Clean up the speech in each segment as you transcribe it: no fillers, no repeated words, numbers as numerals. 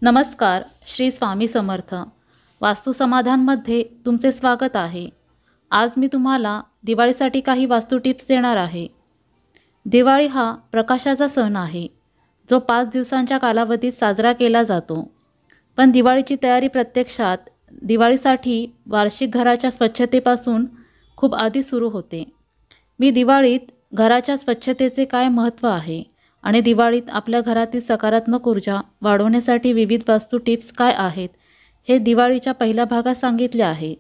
नमस्कार. श्री स्वामी समर्थ. वास्तु समाधानमध्ये तुमचे स्वागत आहे. आज मी तुम्हाला दिवाळीसाठी काही वास्तू टिप्स देणार आहे. दिवाळी हा प्रकाशाचा सण आहे, जो 5 दिवसांच्या कालावधीत साजरा केला जातो. पण दिवाळीची तयारी प्रत्यक्षात दिवाळीसाठी वार्षिक घराच्या स्वच्छतेपासून खूप आधी सुरू होते. मी दिवाळीत घराच्या स्वच्छतेचे काय महत्त्व आहे आणि दिवाळीत आपल्या घरातील सकारात्मक ऊर्जा वाढवण्यासाठी विविध वास्तू टिप्स काय आहेत हे दिवाळीच्या पहिल्या भागात सांगितले आहे.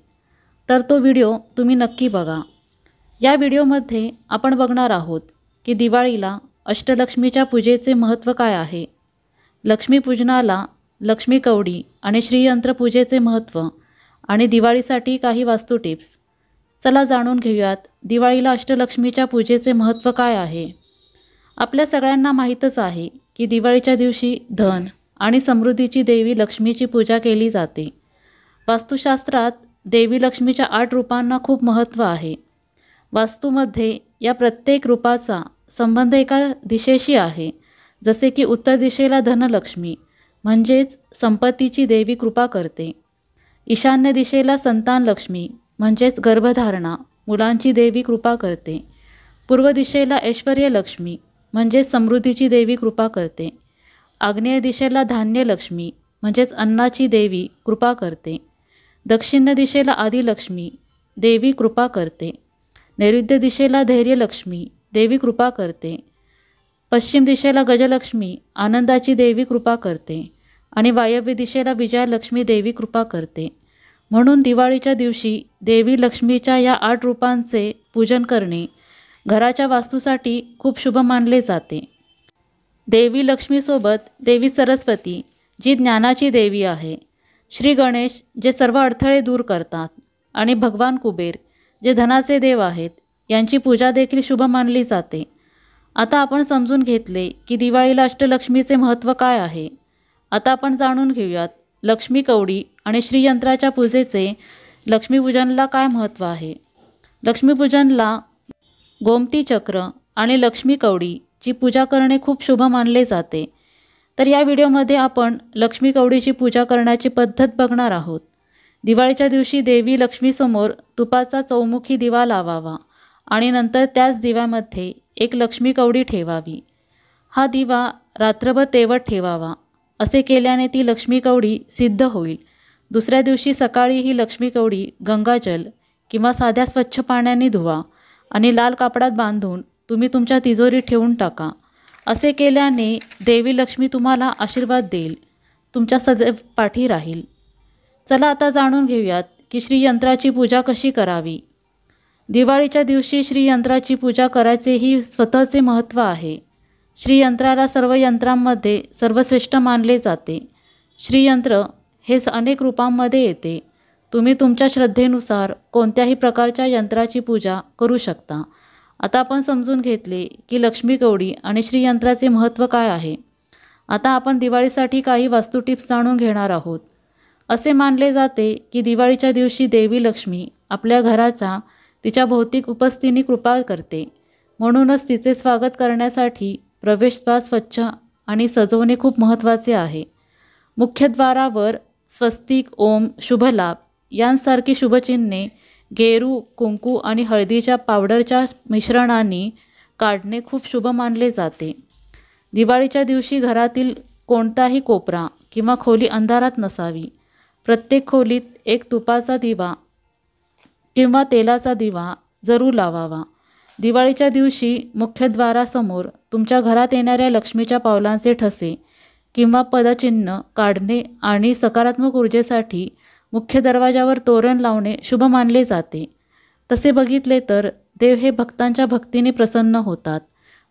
तर तो व्हिडिओ तुम्ही नक्की बघा. या व्हिडिओमध्ये आपण बघणार आहोत की दिवाळीला अष्टलक्ष्मीच्या पूजेचे महत्त्व काय आहे, लक्ष्मीपूजनाला लक्ष्मी कवडी आणि श्रीयंत्र पूजेचे महत्त्व आणि दिवाळीसाठी काही वास्तू टिप्स. चला जाणून घेऊयात दिवाळीला अष्टलक्ष्मीच्या पूजेचे महत्त्व काय आहे. आपल्या सगळ्यांना माहीतच आहे की दिवाळीच्या दिवशी धन आणि समृद्धीची देवी लक्ष्मीची पूजा केली जाते. वास्तुशास्त्रात देवी लक्ष्मीच्या 8 रूपांना खूप महत्त्व आहे. वास्तूमध्ये या प्रत्येक रूपाचा संबंध एका दिशेशी आहे. जसे की उत्तर दिशेला धनलक्ष्मी म्हणजेच संपत्तीची देवी कृपा करते. ईशान्य दिशेला संतान लक्ष्मी म्हणजेच गर्भधारणा मुलांची देवी कृपा करते. पूर्व दिशेला ऐश्वर्य लक्ष्मी म्हणजेच समृद्धीची देवी कृपा करते. आग्नेय दिशेला धान्य लक्ष्मी म्हणजेच अन्नाची देवी कृपा करते. दक्षिण दिशेला आदिलक्ष्मी देवी कृपा करते. नैऋत्य दिशेला धैर्यलक्ष्मी देवी कृपा करते. पश्चिम दिशेला गजलक्ष्मी आनंदाची देवी कृपा करते आणि वायव्य दिशेला विजयालक्ष्मी देवी कृपा करते. म्हणून दिवाळीच्या दिवशी देवी लक्ष्मीच्या या 8 रूपांचे पूजन करणे घराच्या वास्तूसाठी खूप शुभ मानले जाते. देवी लक्ष्मीसोबत देवी सरस्वती जी ज्ञानाची देवी आहे, श्री गणेश जे सर्व अडथळे दूर करतात आणि भगवान कुबेर जे धनाचे देव आहेत यांची पूजा देखील शुभ मानली जाते. आता आपण समजून घेतले की दिवाळीला अष्टलक्ष्मीचे महत्त्व काय आहे. आता आपण जाणून घेऊयात लक्ष्मी कवडी आणि श्रीयंत्राच्या पूजेचे लक्ष्मीपूजनला काय महत्त्व आहे. लक्ष्मीपूजनला गोमती चक्र आणि लक्ष्मी कवडीची पूजा करणे खूप शुभ मानले जाते. तर या व्हिडिओमध्ये आपण लक्ष्मी कवडीची पूजा करण्याची पद्धत बघणार आहोत. दिवाळीच्या दिवशी देवी लक्ष्मीसमोर तुपाचा चौमुखी दिवा लावावा आणि नंतर त्याच दिव्यामध्ये एक लक्ष्मी कवडी ठेवावी. हा दिवा रात्रभर तेवत ठेवावा. असे केल्याने ती लक्ष्मी कवडी सिद्ध होईल. दुसऱ्या दिवशी सकाळी ही लक्ष्मी कवडी गंगाजल किंवा साध्या स्वच्छ पाण्याने धुवा आणि लाल कापडात बांधून तुम्ही तुमच्या तिजोरीत ठेवून टाका. असे केल्याने देवी लक्ष्मी तुम्हाला आशीर्वाद देईल, तुमच्या सदैव पाठी राहील. चला आता जाणून घेऊयात की श्रीयंत्राची पूजा कशी करावी. दिवाळीच्या दिवशी श्रीयंत्राची पूजा करायचेही स्वतःचे महत्त्व आहे. श्रीयंत्राला सर्व यंत्रांमध्ये सर्वश्रेष्ठ मानले जाते. श्रीयंत्र हे अनेक रूपांमध्ये येते. तुम्ही तुमच्या श्रद्धेनुसार कोणत्याही प्रकारच्या यंत्राची पूजा करू शकता. आता आपण समजून घेतले की लक्ष्मी कवडी आणि श्रीयंत्राचे महत्त्व काय आहे. आता आपण दिवाळीसाठी काही वास्तू टिप्स जाणून घेणार आहोत. असे मानले जाते की दिवाळीच्या दिवशी देवी लक्ष्मी आपल्या घराचा तिच्या भौतिक उपस्थितीने कृपा करते. म्हणूनच तिचे स्वागत करण्यासाठी प्रवेशद्वार स्वच्छ आणि सजवणे खूप महत्त्वाचे आहे. मुख्यद्वारावर स्वस्तिक, ओम, शुभलाभ यांसारखी शुभचिन्हे गेरू, कुंकू आणि हळदीच्या पावडरच्या मिश्रणाने काढणे खूप शुभ मानले जाते. दिवाळीच्या दिवशी घरातील कोणताही कोपरा किंवा खोली अंधारात नसावी. प्रत्येक खोलीत एक तुपाचा दिवा किंवा तेलाचा दिवा जरूर लावावा. दिवाळीच्या दिवशी मुख्यद्वारासमोर तुमच्या घरात येणाऱ्या लक्ष्मीच्या पावलांचे ठसे किंवा पदचिन्ह काढणे आणि सकारात्मक ऊर्जेसाठी मुख्य दरवाजावर तोरण लावणे शुभ मानले जाते. तसे बघितले तर देव हे भक्तांच्या भक्तीने प्रसन्न होतात.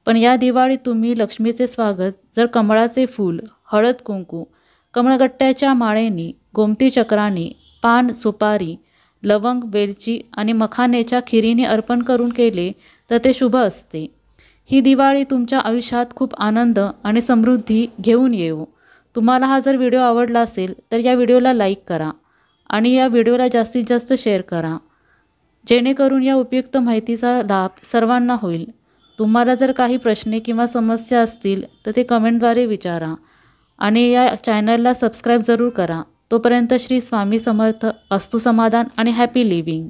पण या दिवाळीत तुम्ही लक्ष्मीचे स्वागत जर कमळाचे फूल, हळद कुंकू, कमळगट्ट्याच्या माळेनी, गोमती चक्राने, पान, सुपारी, लवंग, वेलची आणि मखानेच्या खिरीने अर्पण करून केले तर ते शुभ असते. ही दिवाळी तुमच्या आयुष्यात खूप आनंद आणि समृद्धी घेऊन येऊ. तुम्हाला हा जर व्हिडिओ आवडला असेल तर या व्हिडिओला लाईक करा आणि या व्हिडिओला जास्तीत जास्त शेअर करा, जेणेकरून या उपयुक्त माहितीचा लाभ सर्वांना होईल. तुम्हाला जर काही प्रश्न किंवा समस्या असतील तर ते कमेंटद्वारे विचारा. आणि या चॅनलला सबस्क्राईब जरूर करा. तोपर्यंत श्री स्वामी समर्थ. अस्तु समाधान आणि हॅपी लिव्हिंग.